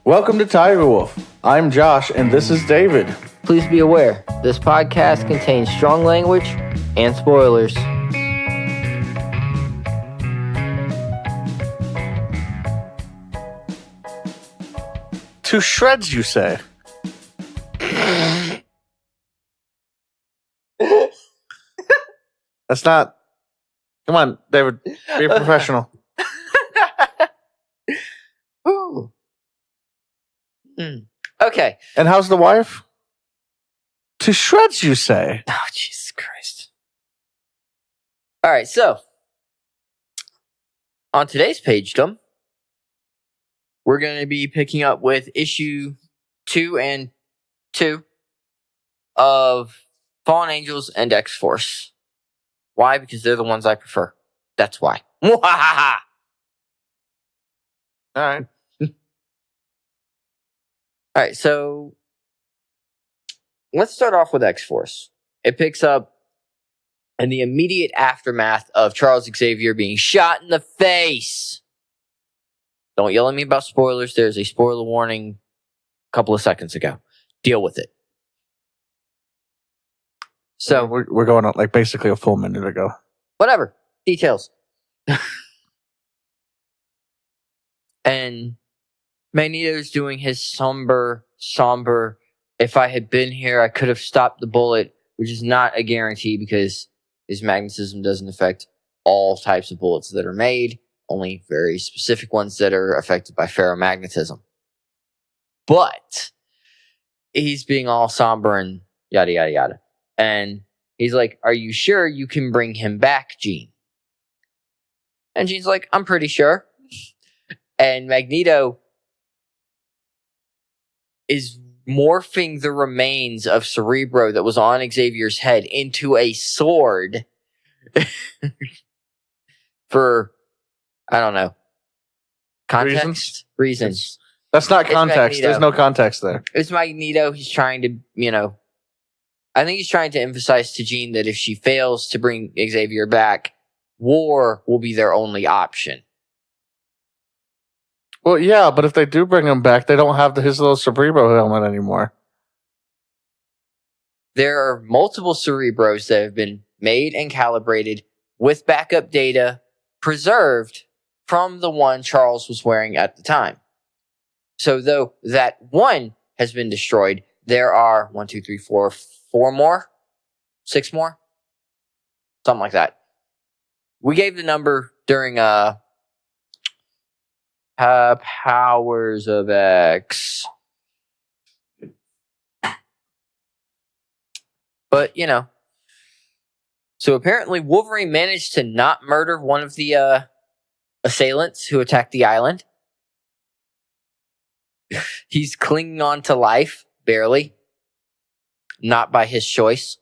Welcome to Tiger Wolf. I'm Josh, and this is David. Please be aware, this podcast contains strong language and spoilers. To shreds, you say? That's not... Come on, David. Be a professional. Ooh. Okay. And how's the wife? To shreds, you say? Oh, Jesus Christ. All right, so on today's Pagedom, we're going to be picking up with issue 2 and 2 of Fallen Angels and X-Force. Why? Because they're the ones I prefer. That's why. All right. All right, so let's start off with X-Force. It picks up in the immediate aftermath of Charles Xavier being shot in the face. Don't yell at me about spoilers. There's a spoiler warning a couple of seconds ago. Deal with it. So We're going on like basically a full minute ago. Whatever. Details. And Magneto's doing his somber, if I had been here, I could have stopped the bullet, which is not a guarantee because his magnetism doesn't affect all types of bullets that are made, only very specific ones that are affected by ferromagnetism. But he's being all somber and yada, yada, yada. And he's like, "Are you sure you can bring him back, Jean?" And Jean's like, "I'm pretty sure." And Magneto is morphing the remains of Cerebro that was on Xavier's head into a sword for, I don't know, context? Reasons. That's not context. There's no context there. It's Magneto. He's trying to, I think he's trying to emphasize to Jean that if she fails to bring Xavier back, war will be their only option. Well, yeah, but if they do bring him back, they don't have his little Cerebro helmet anymore. There are multiple Cerebros that have been made and calibrated with backup data preserved from the one Charles was wearing at the time. So though that one has been destroyed, there are 4 more? 6 more? Something like that. We gave the number during Powers of X. But, so apparently Wolverine managed to not murder one of the assailants who attacked the island. He's clinging on to life, barely. Not by his choice.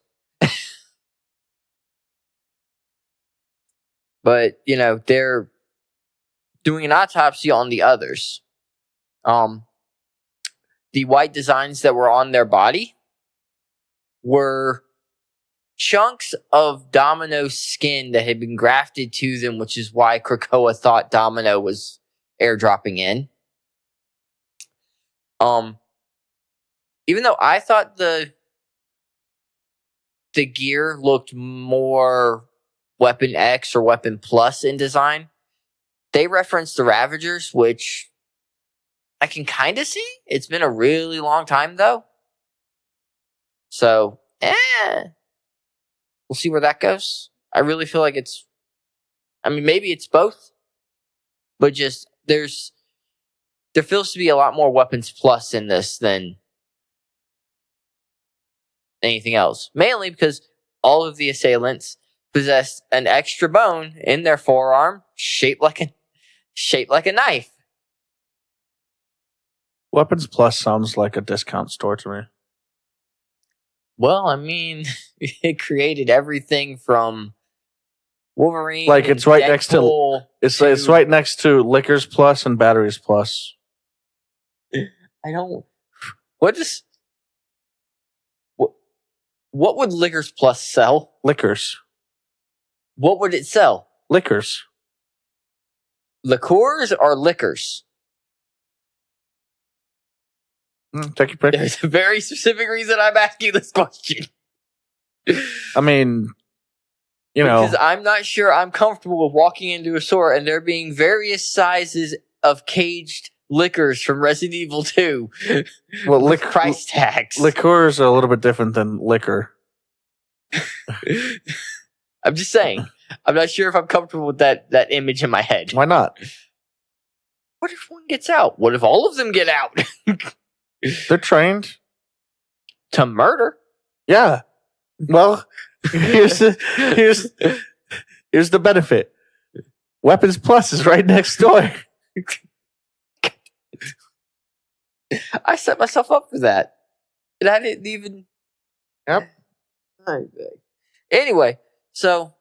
But, they're doing an autopsy on the others. The white designs that were on their body were chunks of Domino's skin that had been grafted to them, which is why Krakoa thought Domino was airdropping in. Even though I thought the gear looked more Weapon X or Weapon Plus in design, they referenced the Ravagers, which I can kind of see. It's been a really long time, though. So, we'll see where that goes. I really feel like maybe it's both. But just, there feels to be a lot more Weapons Plus in this than anything else. Mainly because all of the assailants possessed an extra bone in their forearm shaped like a knife. Weapons Plus sounds like a discount store to me. Well, it created everything from Wolverine. Like it's right next to it's right next to Liquors Plus and Batteries Plus. What would Liquors Plus sell? Liquors. What would it sell? Liquors. Liqueurs or liquors? Take your pick. There's a very specific reason I'm asking this question. I mean, because I'm not sure I'm comfortable with walking into a store and there being various sizes of caged liquors from Resident Evil 2 with price tags. Liqueurs are a little bit different than liquor. I'm just saying. I'm not sure if I'm comfortable with that image in my head. Why not? What if one gets out? What if all of them get out? They're trained to murder. Yeah. Well, here's the benefit. Weapons Plus is right next door. I set myself up for that, and I didn't even. Yep. Anyway, so,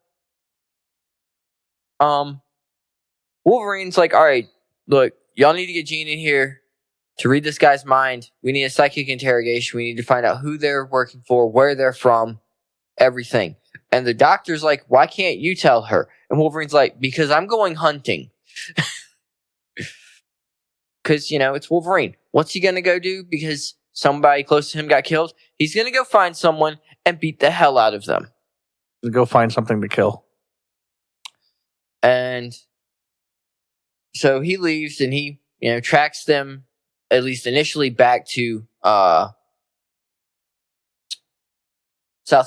Wolverine's like, all right, look, y'all need to get Jean in here to read this guy's mind. We need a psychic interrogation. We need to find out who they're working for, where they're from, everything. And the doctor's like, why can't you tell her? And Wolverine's like, because I'm going hunting. Because, it's Wolverine. What's he going to go do? Because somebody close to him got killed? He's going to go find someone and beat the hell out of them. Go find something to kill. And so he leaves and he, tracks them, at least initially, back to South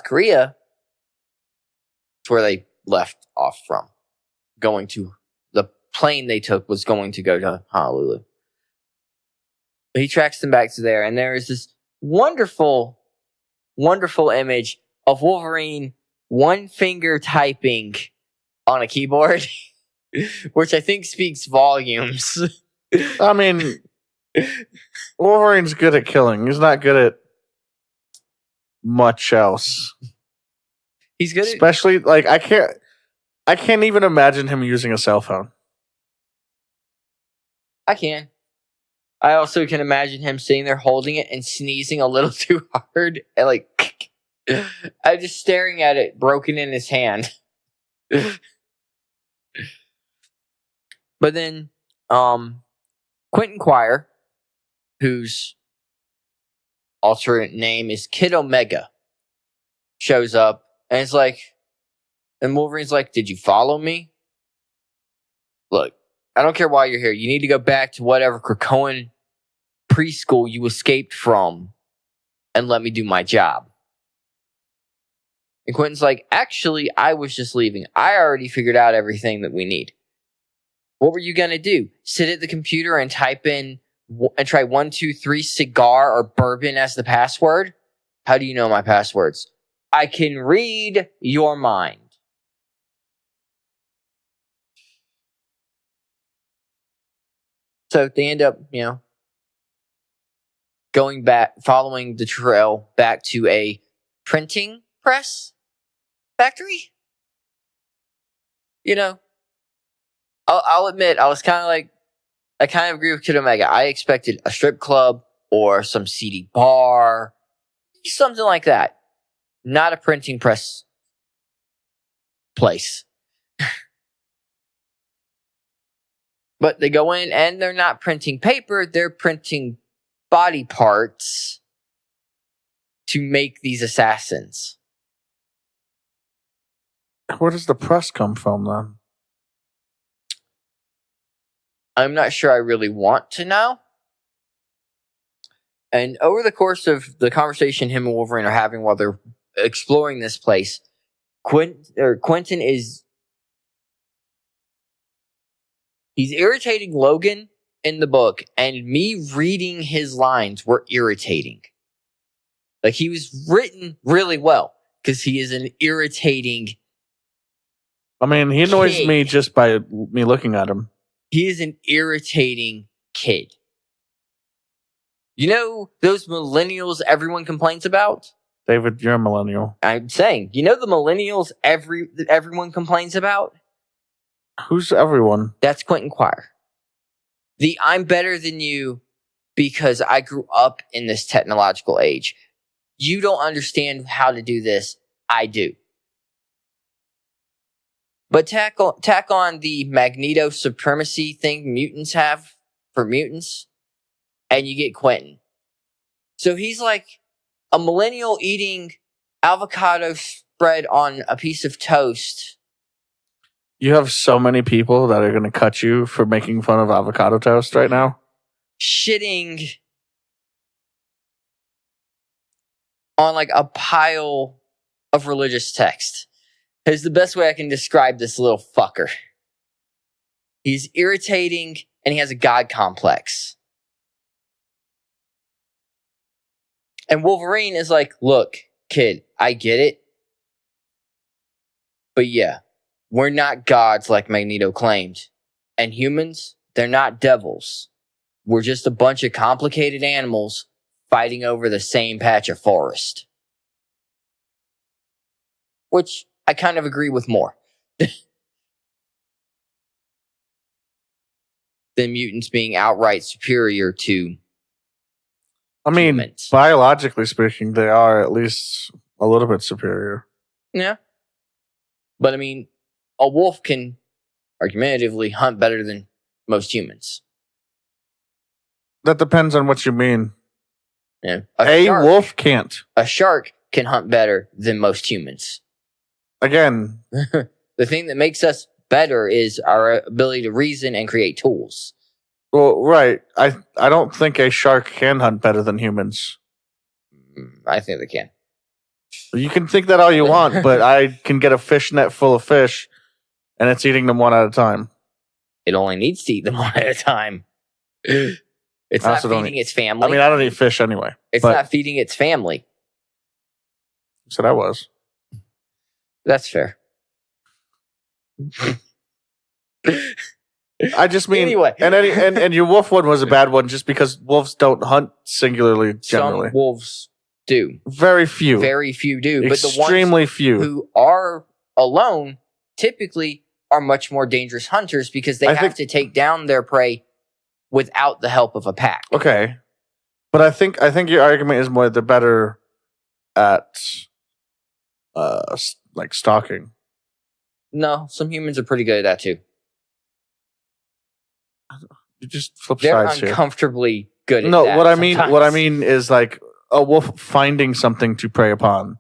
Korea. It's where they left off from. The plane they took was going to go to Honolulu. But he tracks them back to there, and there is this wonderful, wonderful image of Wolverine one finger typing on a keyboard, which I think speaks volumes. I mean, Wolverine's good at killing. He's not good at much else. He's good especially I can't even imagine him using a cell phone. I can. I also can imagine him sitting there holding it and sneezing a little too hard and I'm just staring at it broken in his hand. But then Quentin Quire, whose alternate name is Kid Omega, shows up and it's and Wolverine's like, did you follow me? Look, I don't care why you're here. You need to go back to whatever Krakoan preschool you escaped from and let me do my job. And Quentin's like, actually, I was just leaving. I already figured out everything that we need. What were you going to do? Sit at the computer and type in and try 1, 2, 3 cigar or bourbon as the password? How do you know my passwords? I can read your mind. So they end up, going back, following the trail back to a printing press factory. I'll admit, I was kind of I kind of agree with Kid Omega. I expected a strip club or some seedy bar, something like that. Not a printing press place. But they go in and they're not printing paper, they're printing body parts to make these assassins. Where does the press come from, then? I'm not sure I really want to know. And over the course of the conversation him and Wolverine are having while they're exploring this place, Quentin is... He's irritating Logan in the book, and me reading his lines were irritating. He was written really well, because he is an irritating... I mean, he annoys me just by me looking at him. He is an irritating kid. You know those millennials everyone complains about? David, you're a millennial. I'm saying, the millennials everyone complains about? Who's everyone? That's Quentin Quire. The I'm better than you because I grew up in this technological age. You don't understand how to do this. I do. But tack on the Magneto supremacy thing mutants have for mutants, and you get Quentin. So he's like a millennial eating avocado spread on a piece of toast. You have so many people that are going to cut you for making fun of avocado toast right now. Shitting on like a pile of religious text. Is the best way I can describe this little fucker. He's irritating and he has a God complex. And Wolverine is like, look, kid, I get it. But yeah, we're not gods like Magneto claimed. And humans, they're not devils. We're just a bunch of complicated animals fighting over the same patch of forest. Which I kind of agree with more. Than mutants being outright superior to humans. Biologically speaking, they are at least a little bit superior. Yeah. But I mean, a wolf can argumentatively hunt better than most humans. That depends on what you mean. Yeah. A wolf can't. A shark can hunt better than most humans. Again. The thing that makes us better is our ability to reason and create tools. Well, right. I don't think a shark can hunt better than humans. I think they can. You can think that all you want, but I can get a fish net full of fish, and it's eating them one at a time. It only needs to eat them one at a time. It's not feeding its family. I mean, I don't eat fish anyway. It's not feeding its family. Said I was. That's fair. I just mean, anyway. and your wolf one was a bad one just because wolves don't hunt singularly generally. Some wolves do. Very few. Very few do. Extremely but the ones few who are alone typically are much more dangerous hunters because they have to take down their prey without the help of a pack. Okay. But I think your argument is more they're better at like stalking. No, some humans are pretty good at that too. You just flip They're sides here. They're uncomfortably good at that. No, what I mean is like a wolf finding something to prey upon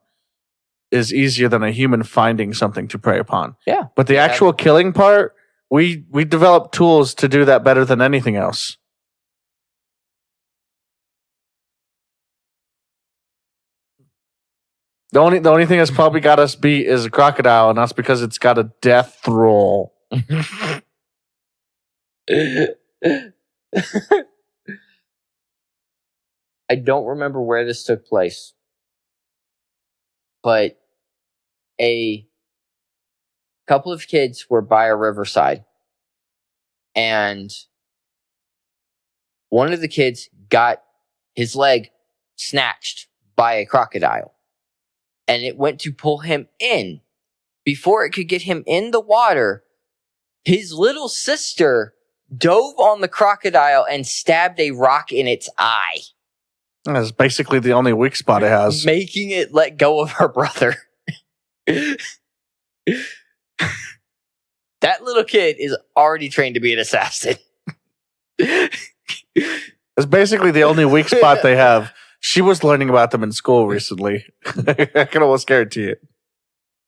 is easier than a human finding something to prey upon. Yeah. But the actual killing part, we develop tools to do that better than anything else. The only thing that's probably got us beat is a crocodile, and that's because it's got a death roll. I don't remember where this took place, but a couple of kids were by a riverside, and one of the kids got his leg snatched by a crocodile, and it went to pull him in. Before it could get him in the water, his little sister dove on the crocodile and stabbed a rock in its eye. That's basically the only weak spot it has. Making it let go of her brother. That little kid is already trained to be an assassin. It's basically the only weak spot they have. She was learning about them in school recently. I can almost guarantee it.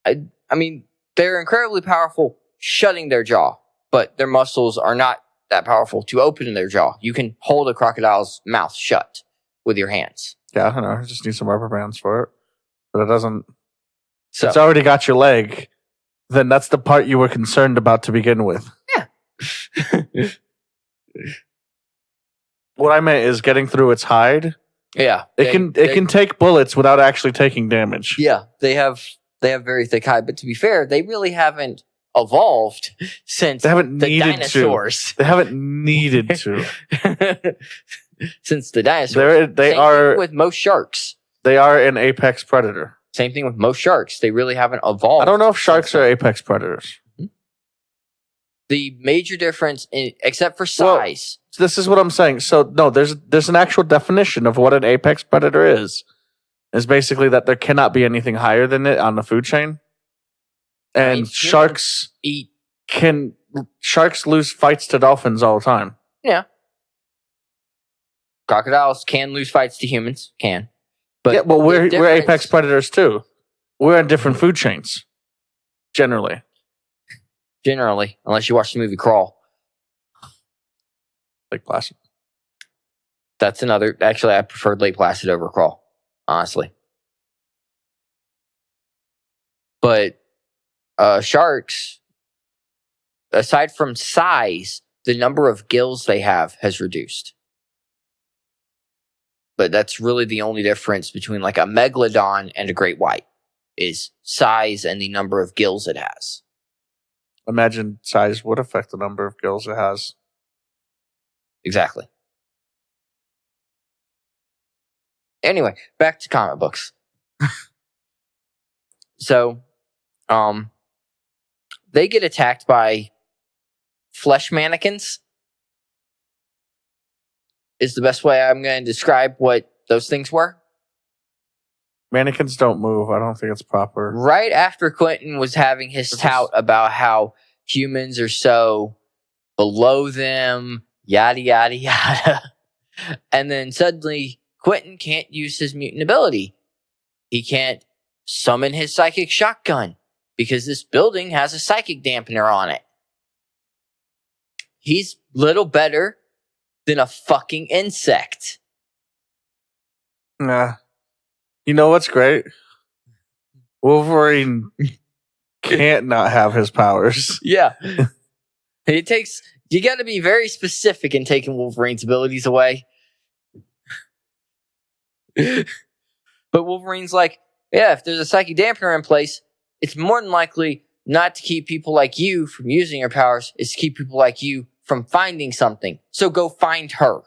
I mean, they're incredibly powerful shutting their jaw, but their muscles are not that powerful to open their jaw. You can hold a crocodile's mouth shut with your hands. Yeah, I don't know. I just need some rubber bands for it. But it doesn't... So, it's already got your leg. Then that's the part you were concerned about to begin with. Yeah. What I meant is getting through its hide. Yeah. It can take bullets without actually taking damage. Yeah, they have very thick hide, but to be fair, they really haven't evolved since they haven't the needed dinosaurs. To. They haven't needed to. Since the dinosaurs. They are with most sharks. They are an apex predator. Same thing with most sharks. They really haven't evolved. I don't know if sharks are apex predators. The major difference, except for size. Well, this is what I'm saying. So no, there's an actual definition of what an apex predator is. It's basically that there cannot be anything higher than it on the food chain. And sharks lose fights to dolphins all the time. Yeah. Crocodiles can lose fights to humans, but yeah, but the we're difference- apex predators too. We're in different food chains, generally. generally, unless you watch the movie Crawl. Like Placid. That's another. Actually, I preferred Lake Placid over Crawl, honestly. But sharks, aside from size, the number of gills they have has reduced. But that's really the only difference between like a megalodon and a great white is size and the number of gills it has. Imagine size would affect the number of gills it has. Exactly. Anyway, back to comic books. So, they get attacked by flesh mannequins. Is the best way I'm going to describe what those things were. Mannequins don't move. I don't think it's proper. Right after Quentin was having his tout about how humans are so below them, yada, yada, yada. And then suddenly, Quentin can't use his mutant ability. He can't summon his psychic shotgun because this building has a psychic dampener on it. He's little better than a fucking insect. Nah. You know what's great? Wolverine can't not have his powers. Yeah. It takes, you got to be very specific in taking Wolverine's abilities away. But Wolverine's like, yeah, if there's a psychic dampener in place, it's more than likely not to keep people like you from using your powers. It's to keep people like you from finding something. So go find her.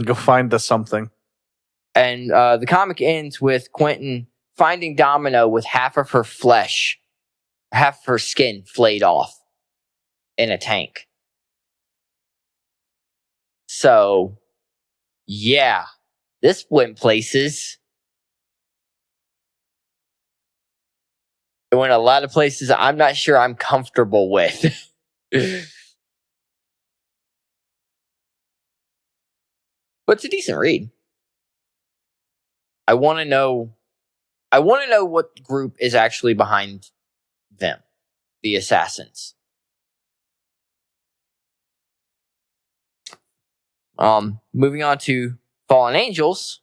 Go find the something. And the comic ends with Quentin finding Domino with half of her flesh, half of her skin flayed off in a tank. So, yeah, this went places. It went a lot of places I'm not sure I'm comfortable with. But it's a decent read. I want to know what group is actually behind them, the assassins. Moving on to Fallen Angels.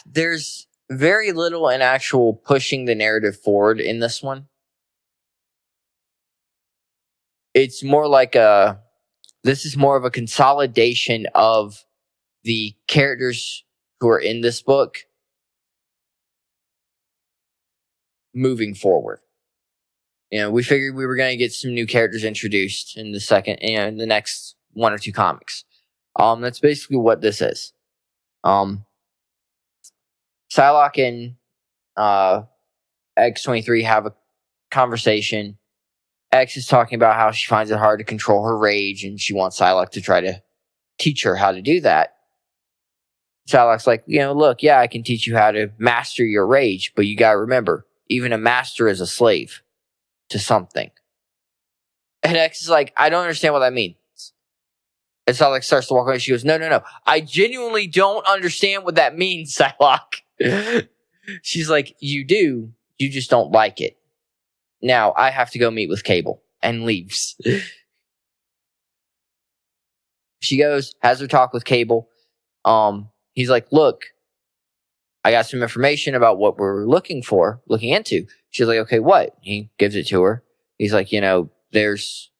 There's very little in actual pushing the narrative forward in this one. It's more like this is more of a consolidation of the characters who are in this book moving forward. You know, we figured we were going to get some new characters introduced in in the next one or two comics. That's basically what this is. Psylocke and X-23 have a conversation. X is talking about how she finds it hard to control her rage and she wants Psylocke to try to teach her how to do that. Psylocke's like, look, yeah, I can teach you how to master your rage, but you gotta remember, even a master is a slave to something. And X is like, I don't understand what that means. And Psylocke starts to walk away. She goes, no. I genuinely don't understand what that means, Psylocke. She's like, you do. You just don't like it. Now, I have to go meet with Cable. And leaves. She goes, has her talk with Cable. He's like, look, I got some information about what we're looking into. She's like, okay, what? He gives it to her. He's like, there's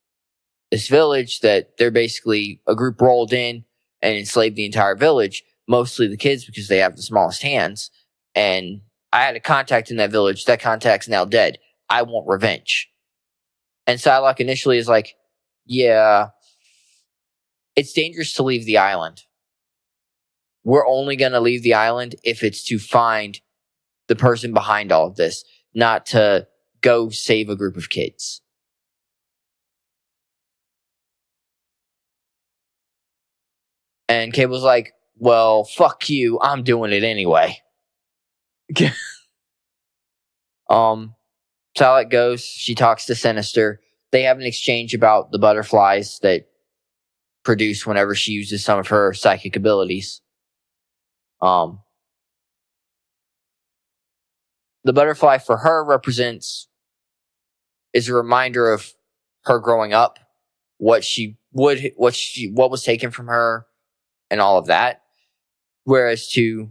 this village that they're basically a group rolled in and enslaved the entire village, mostly the kids because they have the smallest hands. And I had a contact in that village. That contact's now dead. I want revenge. And Psylocke initially is like, yeah, it's dangerous to leave the island. We're only going to leave the island if it's to find the person behind all of this, not to go save a group of kids. And Cable's like, well, fuck you. I'm doing it anyway. Psylocke goes, she talks to Sinister. They have an exchange about the butterflies that produce whenever she uses some of her psychic abilities. The butterfly for her is a reminder of her growing up, what was taken from her, and all of that. Whereas to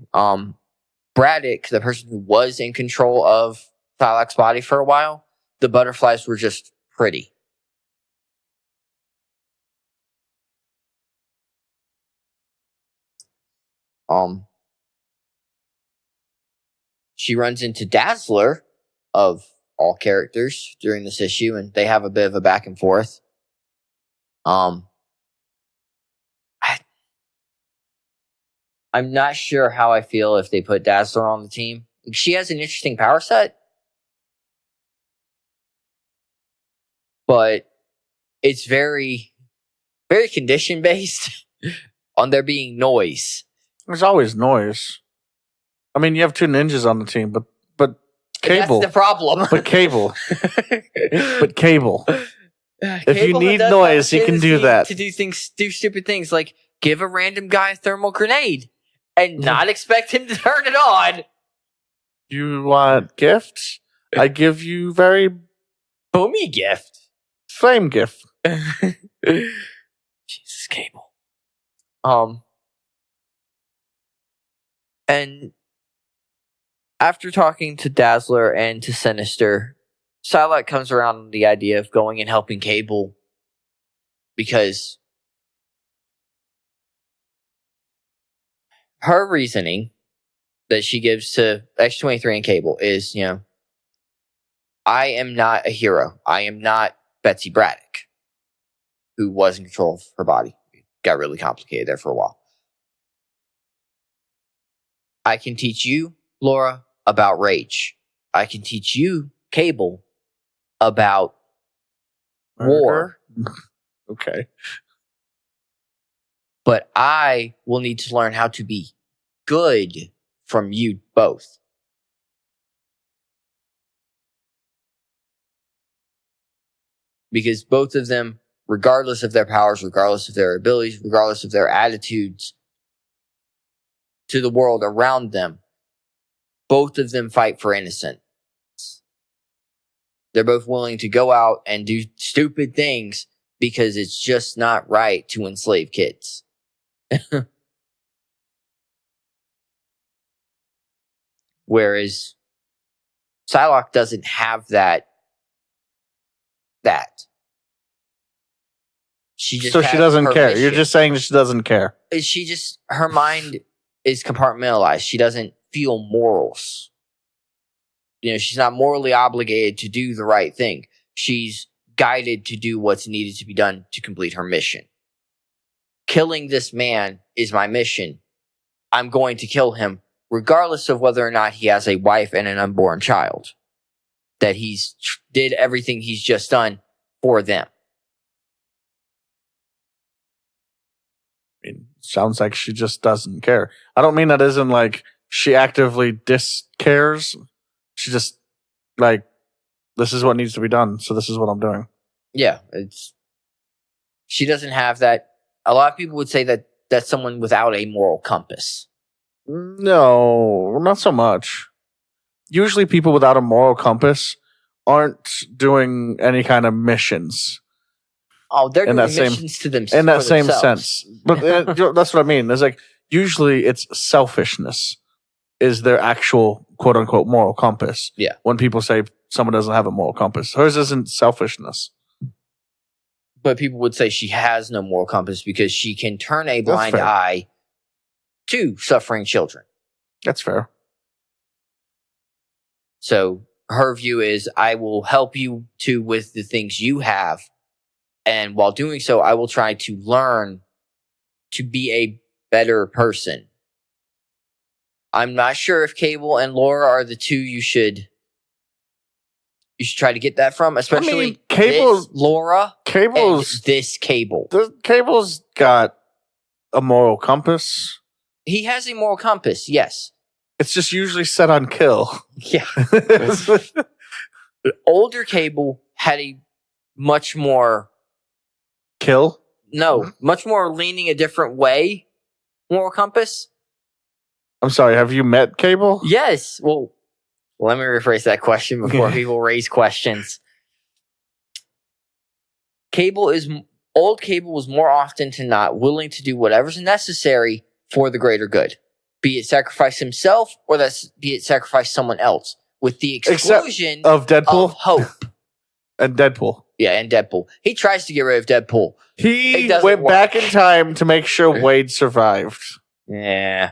Braddock, the person who was in control of Thylax's body for a while, the butterflies were just pretty. She runs into Dazzler, of all characters, during this issue, and they have a bit of a back and forth. I'm not sure how I feel if they put Dazzler on the team. She has an interesting power set, but it's very, very condition based on there being noise. There's always noise. I mean, you have 2 ninjas on the team, but Cable. That's the problem. But Cable. But Cable. If you need does noise, he can do that. To do stupid things like give a random guy a thermal grenade and not expect him to turn it on. You want gifts? I give you very boomy gift. Flame gift. Jesus, Cable. And after talking to Dazzler and to Sinister, Psylocke comes around on the idea of going and helping Cable because her reasoning that she gives to X-23 and Cable is, I am not a hero. I am not Betsy Braddock, who was in control of her body. It got really complicated there for a while. I can teach you, Laura, about rage. I can teach you, Cable, about war. Okay. But I will need to learn how to be good from you both. Because both of them, regardless of their powers, regardless of their abilities, regardless of their attitudes to the world around them, both of them fight for innocence. They're both willing to go out and do stupid things because it's just not right to enslave kids. Whereas Psylocke doesn't have that. She doesn't care. You're just saying she doesn't care. Her mind is compartmentalized. She doesn't feel morals. She's not morally obligated to do the right thing. She's guided to do what's needed to be done to complete her mission. Killing this man is my mission. I'm going to kill him regardless of whether or not he has a wife and an unborn child. That he's did everything he's just done for them. Sounds like she just doesn't care. I don't mean that isn't like she actively cares. She just this is what needs to be done, so this is what I'm doing. Yeah, she doesn't have that. A lot of people would say that that's someone without a moral compass. No, not so much. Usually people without a moral compass aren't doing any kind of missions. Oh, they're doing missions to themselves. In that same sense. But that's what I mean. It's usually it's selfishness is their actual quote unquote moral compass. Yeah. When people say someone doesn't have a moral compass. Hers isn't selfishness. But people would say she has no moral compass because she can turn a blind eye to suffering children. That's fair. So her view is, I will help you with the things you have. And while doing so, I will try to learn to be a better person. I'm not sure if Cable and Laura are the two you should try to get that from, especially Laura and this Cable. Cable's got a moral compass. He has a moral compass, yes. It's just usually set on kill. Yeah. Older Cable had a much more... Kill? No, much more leaning a different way. Moral compass. I'm sorry. Have you met Cable? Yes. Well, let me rephrase that question before people raise questions. Old Cable was more often to not willing to do whatever's necessary for the greater good, be it sacrifice himself or be it sacrifice someone else, with the exclusion of Deadpool, of Hope and Deadpool. Yeah, and Deadpool. He tries to get rid of Deadpool. He went back in time to make sure Wade survived. Yeah,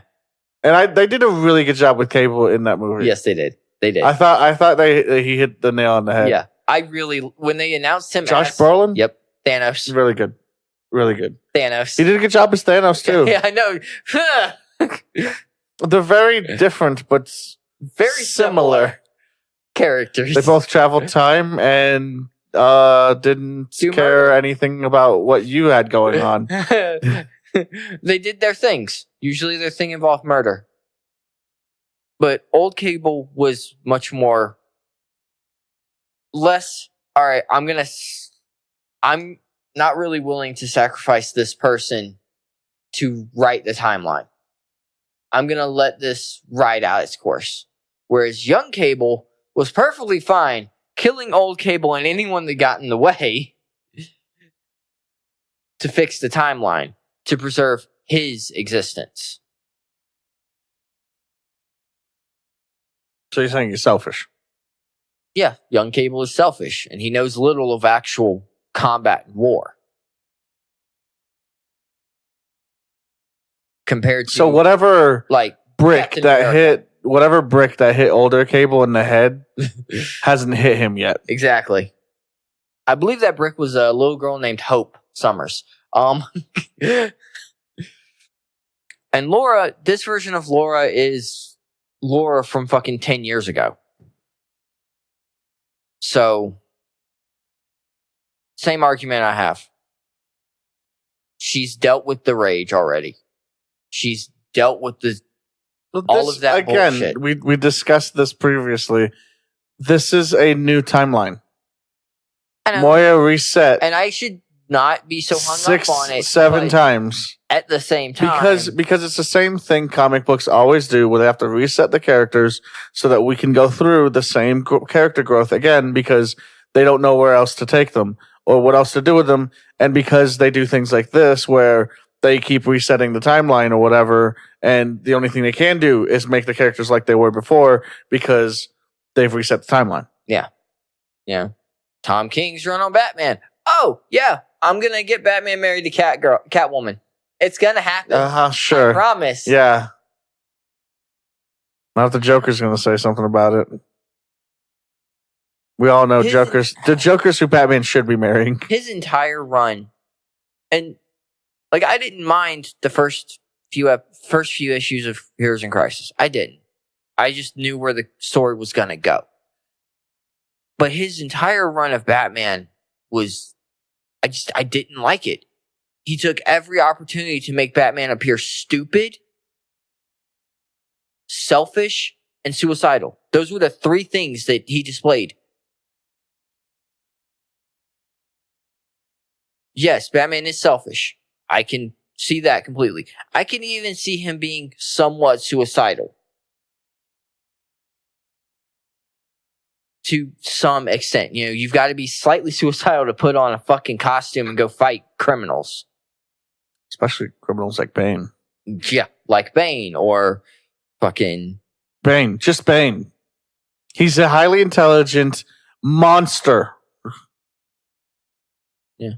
and they did a really good job with Cable in that movie. Yes, they did. They did. I thought he hit the nail on the head. Yeah, when they announced him, Josh Brolin. Yep, Thanos. Really good. Really good. Thanos. He did a good job as Thanos too. Yeah, I know. They're very different, but very similar characters. They both traveled time and didn't care anything about what you had going on. They did their things. Usually their thing involved murder. But Old Cable was much more less, all right, I'm not really willing to sacrifice this person to right the timeline. I'm going to let this ride out its course. Whereas young Cable was perfectly fine killing old Cable and anyone that got in the way to fix the timeline, to preserve his existence. So you're saying he's selfish? Yeah, young Cable is selfish, and he knows little of actual combat and war. Compared to whatever brick Captain that America. hit older Cable in the head hasn't hit him yet. Exactly. I believe that brick was a little girl named Hope Summers. And Laura, this version of Laura is Laura from fucking 10 years ago. So, same argument I have. She's dealt with the rage already. She's dealt with all of that bullshit. Again, we discussed this previously. This is a new timeline. Moya reset. And I should not be so hung up on it. 7 times. At the same time. Because it's the same thing comic books always do, where they have to reset the characters so that we can go through the same character growth again, because they don't know where else to take them or what else to do with them. And because they do things like this, where they keep resetting the timeline or whatever, and the only thing they can do is make the characters like they were before because they've reset the timeline. Yeah. Yeah. Tom King's run on Batman. Oh, yeah. I'm going to get Batman married to Catwoman. It's going to happen. Sure. I promise. Yeah. Not if the Joker's going to say something about it. We all know Jokers. The Jokers who Batman should be marrying. His entire run. And, I didn't mind the first few issues of Heroes in Crisis. I didn't. I just knew where the story was going to go. But his entire run of Batman was... I didn't like it. He took every opportunity to make Batman appear stupid, selfish, and suicidal. Those were the 3 things that he displayed. Yes, Batman is selfish. I can see that completely. I can even see him being somewhat suicidal. To some extent. You've got to be slightly suicidal to put on a fucking costume and go fight criminals. Especially criminals like Bane. Yeah, like Bane or fucking... Bane. Just Bane. He's a highly intelligent monster. Yeah.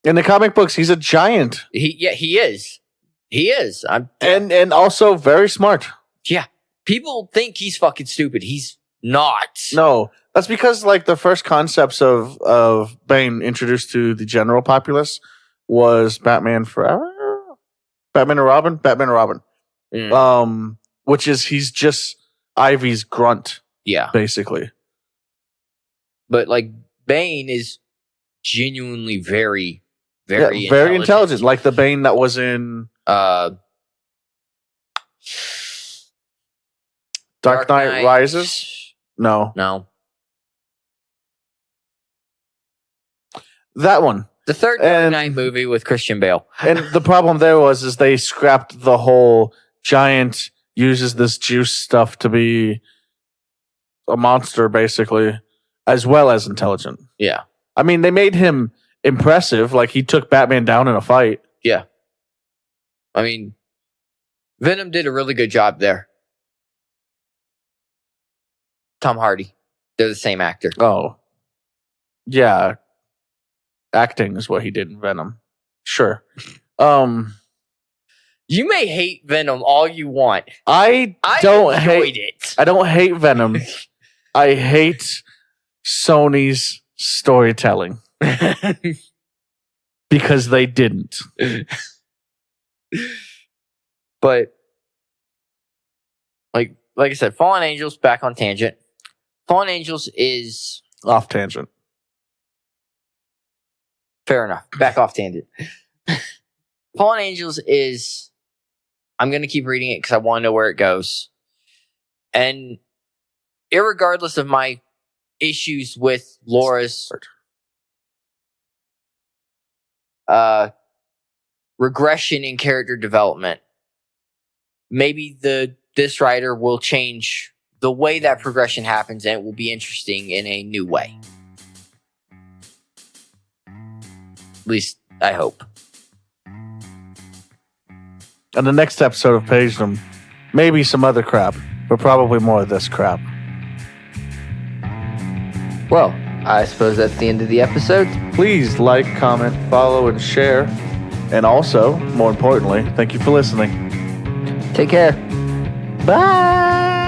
In the comic books, he's a giant. He is. He is. And also very smart. Yeah. People think he's fucking stupid. He's not. No. That's because the first concepts of Bane introduced to the general populace was Batman Forever? Batman and Robin. Mm. Which is he's just Ivy's grunt. Yeah. Basically. But Bane is genuinely very, very intelligent. Like the Bane that was in Dark Knight Rises. No. That one. The third Dark Knight movie with Christian Bale. And the problem there is they scrapped the whole giant uses this juice stuff to be a monster, basically, as well as intelligent. Yeah. I mean, they made him impressive. Like, he took Batman down in a fight. Yeah. I mean, Venom did a really good job there. Tom Hardy. They're the same actor. Oh. Yeah. Acting is what he did in Venom. Sure. You may hate Venom all you want. I don't hate it. I don't hate Venom. I hate Sony's storytelling. Because they didn't. But like I said, Fallen Angels, back on tangent. Fallen Angels is Off tangent. fair enough. Back off tangent. Fallen Angels is, I'm going to keep reading it because I want to know where it goes. And irregardless of my issues with Laura's regression in character development, maybe this writer will change the way that progression happens, and it will be interesting in a new way. At least I hope. And the next episode of Pagedom, maybe some other crap, but probably more of this crap. Well, I suppose that's the end of the episode. Please like, comment, follow, and share. And also, more importantly, thank you for listening. Take care. Bye.